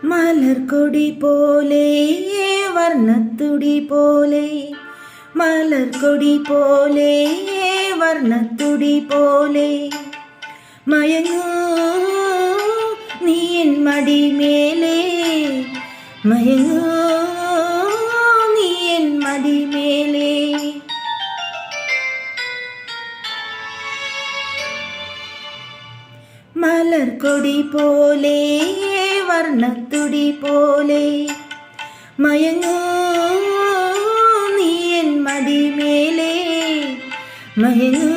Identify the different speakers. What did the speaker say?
Speaker 1: മലർക്കൊടി പോലെ വർണ്ണത്തുടി പോലെ മലർക്കൊടി പോലെ വർണ്ണത്തുടി പോലെ മയങ്ങൂ നീ എൻ മടിമേലേ മയങ്ങൂ നീ എൻ മടിമേലേ. മലർക്കൊടി പോലെ വർണ്ണത്തുടി പോലെ മയങ്ങൂ നീ എൻ മടിമേലേ മയങ്ങൂ